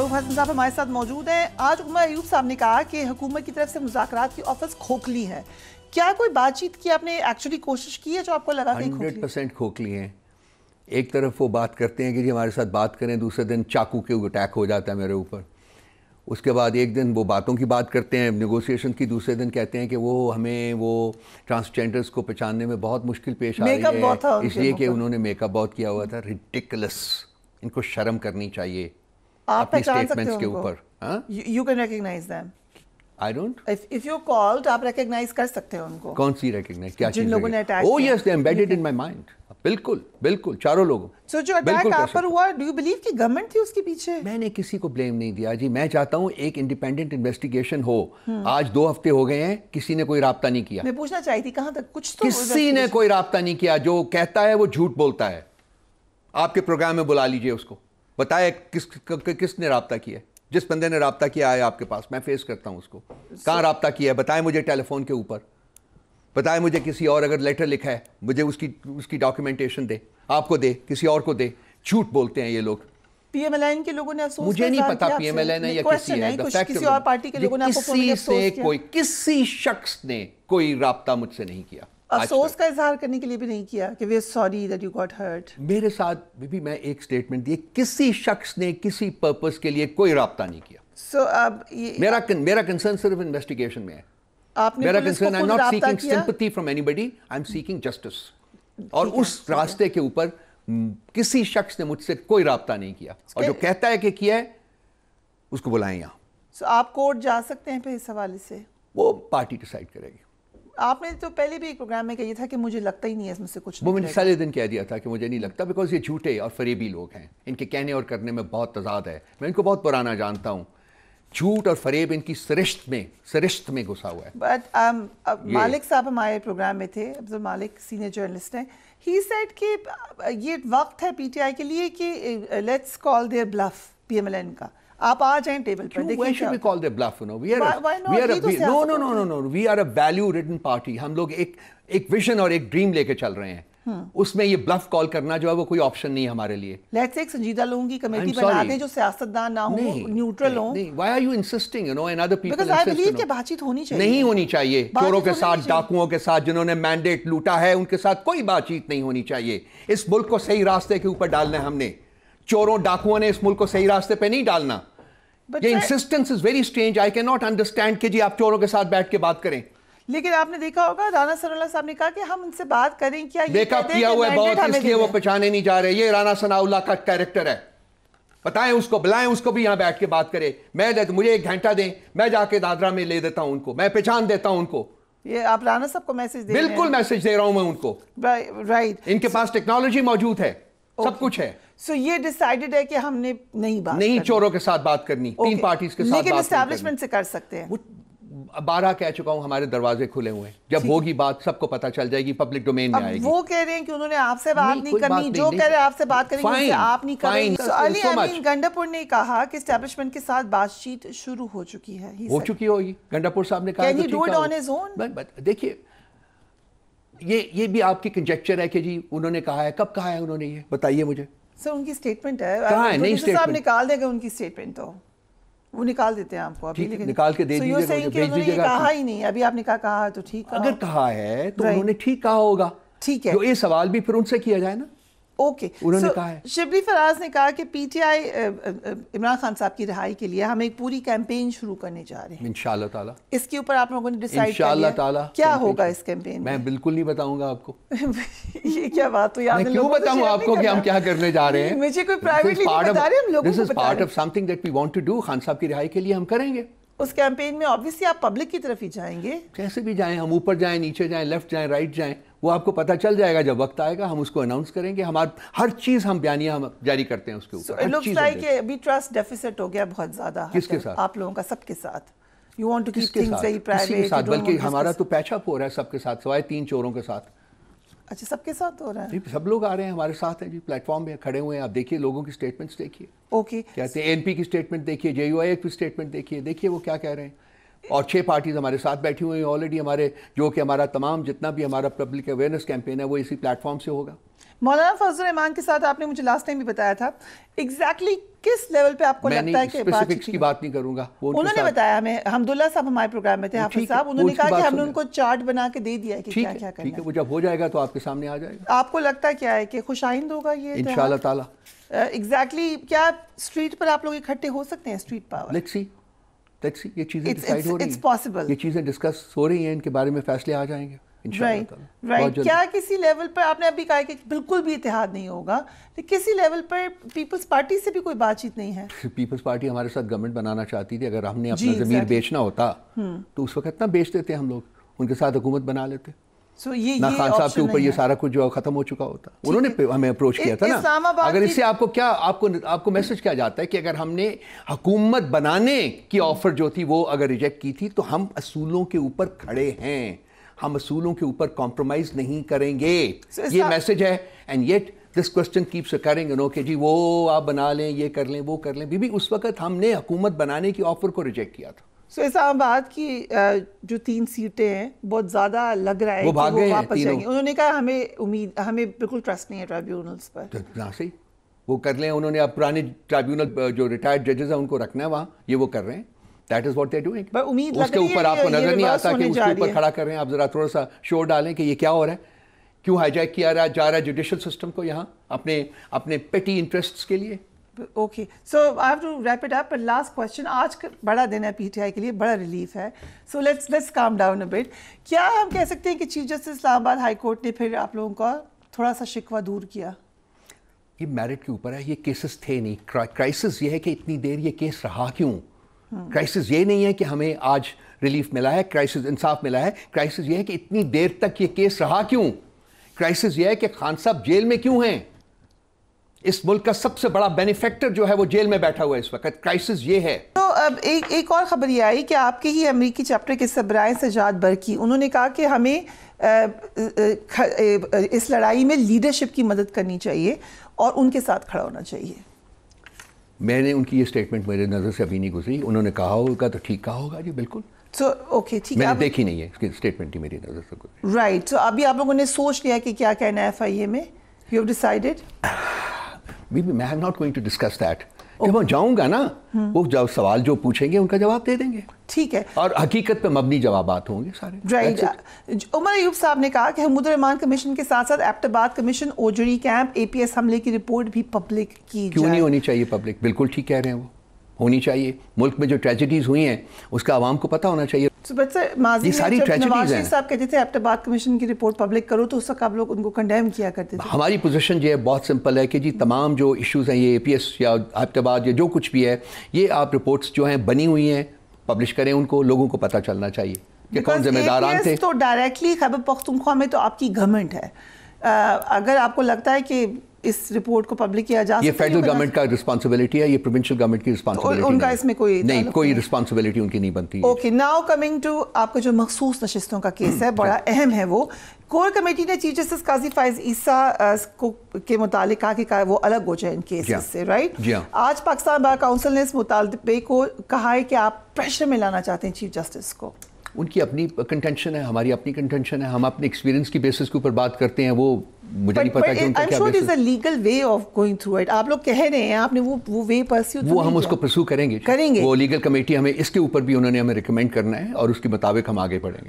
حسن صاحب ہمارے ساتھ موجود ہیں. آج عمر ایوب صاحب نے کہا کہ حکومت کی طرف سے مذاکرات کی آفرز کھوکھلی ہیں. کیا کوئی بات چیت کی آپ نے ایکچولی کوشش کی ہے جو آپ کو لگا کہ 100% کھوکھلی ہیں. ایک طرف وہ بات کرتے ہیں کہ جی ہمارے ساتھ بات کریں, دوسرے دن چاقو کے اٹیک ہو جاتا ہے میرے اوپر. اس کے بعد ایک دن وہ باتوں کی بات کرتے ہیں نیگوسیشن کی, دوسرے دن کہتے ہیں کہ وہ ہمیں وہ ٹرانسجینڈرز کو پہچاننے میں بہت مشکل پیش آ رہی ہے اس لیے کہ انہوں نے میک اپ بہت کیا ہوا تھا. ریڈیکولس. ان کو شرم کرنی چاہیے اپنی اسٹیٹمنٹس کے اوپر. You can recognize them. I don't. If you're called, آپ recognize کر سکتے ہیں ان کو. کون سی recognize؟ کیا چیز؟ جن لوگوں نے attack Oh yes, they're embedded in my mind. بالکل بالکل چاروں لوگوں. So جو attack آپ پر ہوا, do you believe کہ گورنمنٹ تھی اس کے پیچھے؟ میں نے کسی کو blame نہیں دیا جی. میں چاہتا ہوں ایک انڈیپینڈنٹ انویسٹیگیشن ہو. آج 2 ہفتے ہو گئے ہیں, کسی نے کوئی رابطہ نہیں کیا. میں پوچھنا چاہی تھی کہاں تک کچھ تو کسی نے کوئی رابطہ نہیں کیا. جو کہتا ہے وہ جھوٹ بولتا ہے. آپ کے پروگرام میں بلا لیجئے اس کو, بتائے کس نے رابطہ کیا. جس بندے نے رابطہ کیا ہے آپ کے پاس, میں فیس کرتا ہوں اس کو. کہاں رابطہ کیا ہے بتائیں مجھے, ٹیلی فون کے اوپر بتائیں مجھے. کسی اور اگر لیٹر لکھا ہے مجھے اس کی ڈاکیومنٹیشن دے, آپ کو دے, کسی اور کو دے. جھوٹ بولتے ہیں یہ لوگ. پی ایم ایل این کے لوگوں نے افسوس, مجھے نہیں پتا پی ایم ایل این ہے یا کسی ہے, کسی اور پارٹی کے لوگوں نے آپ کو کسی سے کسی شخص نے کوئی رابطہ مجھ سے نہیں کیا. افسوس کا اظہار کرنے کے لیے بھی نہیں کیا کہ we are sorry that you got hurt. میرے ساتھ بھی میں ایک سٹیٹمنٹ دی, کسی شخص نے کسی پرپس کے لیے کوئی رابطہ نہیں کیا. سو اب میرا کنسرن صرف انویسٹیگیشن میں ہے. میرا concern, I am not seeking sympathy from anybody, I am seeking justice. اور اس راستے کے اوپر کسی شخص نے مجھ سے کوئی رابطہ نہیں کیا, اور جو کہتا ہے کہ کیا ہے اس کو بلائیں یہاں. سو آپ کورٹ جا سکتے ہیں پھر اس حوالے سے؟ وہ پارٹی ڈیسائیڈ کرے گی. آپ نے تو پہلے بھی ایک پروگرام میں کہا تھا کہ مجھے لگتا ہی نہیں ہے اس میں سے کچھ. وہ میں نے سارے دن کہہ دیا تھا کہ مجھے نہیں لگتا, بیکاز یہ جھوٹے اور فریبی لوگ ہیں. ان کے کہنے اور کرنے میں بہت تضاد ہے. میں ان کو بہت پرانا جانتا ہوں. جھوٹ اور فریب ان کی سرشت میں گھسا ہوا ہے. بٹ مالک صاحب ہمارے پروگرام میں تھے, عبد المالک سینئر جرنلسٹ ہیں. ہی سیڈ کہ یہ وقت ہے پی ٹی آئی کے لیے کہ let's call their bluff P M L N کا. آپ آ جائیں ٹیبل پر. Why should we call their bluff? We are a value ridden party. ہم لوگ ایک ویژن اور ایک ڈریم لے کے چل رہے ہیں. اس میں یہ بلف کال کرنا جو ہے وہ کوئی آپشن نہیں ہے ہمارے لیے. لیٹس ایک سنجیدہ لوگوں کی کمیٹی بنا دیں جو سیاستدان نہ ہوں, نیوٹرل ہوں. Why are you insisting, and other people Because I believe کہ بات چیت ہونی چاہیے. نہیں ہونی چاہیے. چوروں کے ساتھ, ڈاکوؤں کے ساتھ, جنہوں نے مینڈیٹ لوٹا ہے ان کے ساتھ کوئی بات چیت نہیں ہونی چاہیے. اس ملک کو صحیح راستے کے اوپر ڈالنا ہے ہم نے. چوروں ڈاکوؤں نے اس ملک کو صحیح راستے پہ نہیں ڈالنا. یہ insistence is very strange. I cannot understand کہ جی آپ چوروں کے ساتھ بیٹھ کے بات کریں. لیکن آپ نے دیکھا ہوگا رانا ثناءاللہ صاحب نے کہا کہ ہم ان سے بات کریں. کیا یہ میک اپ کیا ہوا ہے بہت, اس لیے وہ پہچانے نہیں جا رہے. یہ رانا ثناءاللہ کا کیریکٹر ہے. بتائیں اس کو, بلائیں اس کو بھی یہاں بیٹھ کے بات کرے. مجھے 1 گھنٹہ دیں, میں جا کے دادرا میں لے دیتا ہوں ان کو, میں پہچان دیتا ہوں ان کو. یہ آپ رانا صاحب کو میسج دے رہے ہیں؟ بالکل میسج دے رہا ہوں میں ان کو. رائٹ. ان کے پاس ٹیکنالوجی موجود ہے, سب کچھ ہے. سو یہ ڈیسائیڈڈ ہے کہ ہم نے نہیں چوروں کے ساتھ بات کرنی, 3 پارٹیز کے ساتھ بات کرنی. لیکن اسٹیبلشمنٹ سے کر سکتے ہیں. 12 کہہ چکا ہوں, ہمارے دروازے کھلے ہوئے ہیں. جب ہوگی بات سب کو پتہ چل جائے گی, پبلک ڈومین میں آئے گی. وہ کہہ رہے ہیں کہ انہوں نے آپ سے بات نہیں کرنی, جو کہہ رہے ہیں آپ سے بات کریں گے آپ نہیں کریں گے. علی امین گنڈاپور نے کہا کہ اسٹیبلشمنٹ کے ساتھ بات چیت شروع ہو چکی ہے. ہو چکی ہوگی. گنڈاپور صاحب نے کہا Can he do it on his own? دیکھیے یہ بھی آپ کی کنجیکچر ہے کہ جی انہوں نے کہا ہے. کب کہا ہے انہوں نے, یہ بتائیے مجھے. سر ان کی اسٹیٹمنٹ ہے, صاحب نکال دے گا ان کی اسٹیٹمنٹ, تو وہ نکال دیتے ہیں آپ کو ابھی. نکال کے دے دیجیے گا. کہا ہی نہیں, ابھی آپ نے کہا تو ٹھیک. اگر کہا ہے تو انہوں نے ٹھیک کہا ہوگا. ٹھیک ہے, جو یہ سوال بھی پھر ان سے کیا جائے نا. اوکے. انہوں نے کہا ہے. شبلی فراز نے کہا کہ P T I Imran Khan صاحب کی رہائی کے لیے ہم ایک پوری کیمپین شروع کرنے جا رہے ہیں انشاءاللہ تعالی. اس کے اوپر آپ لوگوں نے ڈیسائیڈ انشاءاللہ تعالی کیا ہوگا اس کیمپین میں بالکل نہیں بتاؤں گا آپ کو. یہ کیا بات ہوئی, میں کیوں بتاؤں آپ کو کہ ہم کیا کرنے جا رہے ہیں. مجھے کوئی پرائیویٹلی بتا رہے ہیں, ہم لوگوں کو بتا رہے ہیں. This is part of something that we want to do. Khan صاحب کی رہائی کے لیے ہم کریں گے. اس کیمپین میں obviously آپ پبلک کی طرف ہی جائیں گے. کیسے بھی جائیں, ہم اوپر جائیں, نیچے جائیں, لیفٹ جائیں, رائٹ جائیں, وہ آپ کو پتہ چل جائے گا. جب وقت آئے گا ہم اس کو اناؤنس کریں گے. ہر چیز ہم بیانیہ ہم جاری کرتے ہیں اس کے اوپر. It looks like کہ ابھی ٹرسٹ ڈیفیسٹ ہو گیا بہت زیادہ. کس کے ساتھ؟ آپ لوگوں کا, سب کے ساتھ. You want to keep things very private. کسی کے ساتھ, بلکہ ہمارا تو پیچ اپ ہو رہا ہے سب کے ساتھ, سوائے 3 چوروں کے ساتھ. اچھا, سب کے ساتھ ہو رہا ہے. سب لوگ آ رہے ہیں ہمارے ساتھ ہیں جی, پلیٹ فارم پہ کھڑے ہوئے ہیں. آپ دیکھیے لوگوں کی اسٹیٹمنٹس دیکھیے. اوکے. کہتے ہیں این پی کی اسٹیٹمنٹ دیکھیے, جے یو آئی کی اسٹیٹمنٹ دیکھیے وہ کیا کہہ رہے ہیں. اور 6 پارٹیز ہمارے ساتھ بیٹھی ہوئی ہیں آلریڈی. ہمارے جو کہ ہمارا تمام جتنا بھی ہمارا پبلک اویئرنیس کیمپین ہے وہ اسی پلیٹ فارم سے ہوگا. مولانا فضل الرحمان کے ساتھ آپ نے مجھے لاسٹ ٹائم بھی بتایا تھا ایگزیکٹلی کس لیول پہ آپ کو لگتا ہے کہ اسپیسیفکس کی بات نہیں کروں گا. انہوں نے بتایا ہمیں, حمداللہ صاحب ہمارے پروگرام میں تھے, حافظ صاحب, انہوں نے کہا کہ ہم نے ان کو چارٹ بنا کے دے دیا ہے کہ کیا کیا کرنا ہے. ٹھیک ہے, وہ جب ہو جائے گا تو آپ کے سامنے آ جائے گا. آپ کو لگتا ہے کیا ہے کہ خوش آئند ہوگا یہ انشاءاللہ تعالی؟ ایگزیکٹلی کیا اسٹریٹ پر آپ لوگ اکٹھے ہو سکتے ہیں؟ اسٹریٹ پاور, لیٹس سی یہ چیزیں ڈیسائیڈ ہو رہی اٹس پاسبل, یہ چیزیں ڈسکس ہو رہی ہیں, ان کے بارے میں فیصلے آ جائیں گے رائٹ. کیا کسی لیول پر, آپ نے ابھی کہا کہ بالکل بھی اتحاد نہیں ہوگا, لیکن کسی لیول پر پیپلز پارٹی سے بھی کوئی بات چیت نہیں ہے؟ پیپلز پارٹی ہمارے ساتھ گورنمنٹ بنانا چاہتی تھی. اگر ہم نے اپنا ضمیر بیچنا ہوتا تو اس وقت نہ بیچ دیتے, ہم لوگ ان کے ساتھ حکومت بنا لیتے. نہ خان صاحب کے اوپر یہ سارا کچھ جو ختم ہو چکا ہوتا. انہوں نے ہمیں اپروچ کیا تھا نا. اگر اس سے آپ کو کیا, آپ کو میسج کیا جاتا ہے کہ اگر ہم نے حکومت بنانے کی آفر جو تھی وہ اگر ریجیکٹ کی تھی تو ہم اصولوں کے اوپر کھڑے ہیں, ہم اصولوں کے اوپر کمپرومائز نہیں کریں گے, یہ میسج ہے. And yet this question keeps کریں گے کہ جی وہ آپ بنا لیں, یہ کر لیں, وہ کر لیں. بی اس وقت ہم نے حکومت بنانے کی آفر کو ریجیکٹ کیا تھا. اسلام آباد کی جو 3 سیٹیں ہیں بہت زیادہ لگ رہا ہے وہ واپس جائیں گے. انہوں نے کہا ہمیں بالکل ٹرسٹ نہیں ہے ٹرائیبیونلز پر. صحیح, وہ کر لیں. انہوں نے اب پرانے ٹرائیبیونل جو ریٹائرڈ ججز ہیں ان کو رکھنا ہے وہاں, یہ وہ کر رہے ہیں. That is what they doing. اس کے اوپر آپ کو نظر نہیں آتا کہ اس کے اوپر کھڑا کر رہے ہیں. آپ ذرا تھوڑا سا شور ڈالیں کہ یہ کیا ہو رہا ہے, کیوں ہائی جیک کیا جا رہا ہے جوڈیشل سسٹم کو یہاں اپنے پیٹی انٹرسٹس کے لیے. Okay, so I have to wrap it up. But last question, آج بڑا دن ہے پی ٹی آئی کے لیے, بڑا ریلیف ہے. So let's calm down a bit. کیا ہم کہہ سکتے ہیں کہ چیف جسٹس اسلام آباد ہائی کورٹ نے پھر آپ لوگوں کا تھوڑا سا شکوہ دور کیا؟ یہ میرٹ کے اوپر ہے, یہ کیسز تھے نہیں. کرائسس یہ ہے کہ اتنی دیر یہ کیس رہا کیوں. کرائسس یہ نہیں ہے کہ ہمیں آج ریلیف ملا ہے, کرائسس انصاف ملا ہے. کرائسس یہ ہے کہ اتنی دیر تک یہ کیس رہا کیوں. کرائسس یہ ہے کہ خان صاحب جیل میں کیوں ہیں. اس ملک کا سب سے بڑا بینیفیکٹر جو ہے وہ جیل میں بیٹھا ہوا ہے اس وقت. کرائسس یہ ہے. تو اب ایک اور خبر یہ آئی کہ آپ کے ہی امریکی چیپٹر کے سربراہ سجاد برقی, انہوں نے کہا کہ ہمیں اس لڑائی میں لیڈرشپ کی مدد کرنی چاہیے اور ان کے ساتھ کھڑا ہونا چاہیے. میں نے ان کی یہ اسٹیٹمنٹ میرے نظر سے ابھی نہیں گزری. انہوں نے کہا ہوگا تو ٹھیک کہا ہوگا, جی بالکل. سو اوکے ٹھیک ہے, میں نے دیکھی نہیں ہے اس کی اسٹیٹمنٹ ہی میری نظر سے گزری. رائٹ, سو ابھی آپ لوگوں نے سوچ لیا کہ کیا کہنا ہے ایف آئی اے میں؟ You have decided? میں am not going to discuss that. جب میں جاؤں گا نا, وہ جب سوال جو پوچھیں گے ان کا جواب دے دیں گے. ٹھیک ہے, اور حقیقت پہ مبنی جوابات ہوں گے سارے. رائٹ. عمر ایوب صاحب نے کہا کہ حمود الرحمان کمیشن کے ساتھ ساتھ ایبٹ آباد کمیشن, اوجڑی کیمپ, اے پی ایس حملے کی رپورٹ بھی پبلک کی جائے. کیوں نہیں ہونی چاہیے پبلک؟ بالکل ٹھیک کہہ رہے ہیں, وہ ہونی چاہیے. ملک میں جو ٹریجڈیز ہوئی ہیں اس کا عوام کو پتہ ہونا چاہیے. یہ ساری نواز شریف صاحب کہتے تھے ایبٹ آباد کمیشن کی رپورٹ پبلک کرو, تو اس وقت آپ لوگ ان کو کنڈیم کیا کرتے تھے. ہماری پوزیشن جو ہے بہت سمپل ہے کہ جی تمام جو ایشوز ہیں, یہ اے پی ایس یا ایبٹ آباد یا جو کچھ بھی ہے, یہ آپ رپورٹس جو ہیں بنی ہوئی ہیں پبلش کریں, ان کو لوگوں کو پتہ چلنا چاہیے کہ کون ذمہ داران تھے. تو ڈائریکٹلی خیبر پختونخوا میں تو آپ کی گورنمنٹ ہے. اگر آپ کو لگتا ہے کہ اس رپورٹ کو پبلک کیا جا سکتا ہے, یہ فیڈرل گورنمنٹ کا رسپانسبلٹی ہے, یہ پروونشل گورنمنٹ کی رسپانسبلٹی ان کا اس میں کوئی نہیں, کوئی رسپانسبلٹی ان کی نہیں بنتی. اوکے, ناؤ کمنگ ٹو آپ کا جو مخصوص نشستوں کا کیس ہے, بڑا اہم ہے وہ. کور کمیٹی نے چیف جسٹس قاضی فائز عیسیٰ کے متعلق کہا کہ وہ الگ ہو جائیں ان کیسز سے, رائٹ. آج پاکستان بار کاؤنسل نے اس مطالبے کو کہا ہے کہ آپ پریشر میں لانا چاہتے ہیں چیف جسٹس کو. ان کی اپنی کنٹینشن ہے, ہماری اپنی کنٹینشن ہے. ہم اپنے ایکسپیرینس کی بیسس کے اوپر بات کرتے ہیں. وہ مجھے نہیں پتا کہ ان کا کیا بیسس ہے. Legal way of going through it. آپ لوگ کہہ رہے ہیں, آپ نے وہ وے پرسیو تو وہ ہم اس کو پرسو کریں گے. وہ لیگل کمیٹی ہمیں اس کے اوپر بھی انہوں نے ہمیں ریکمینڈ کرنا ہے اور اس کے مطابق ہم آگے بڑھیں گے.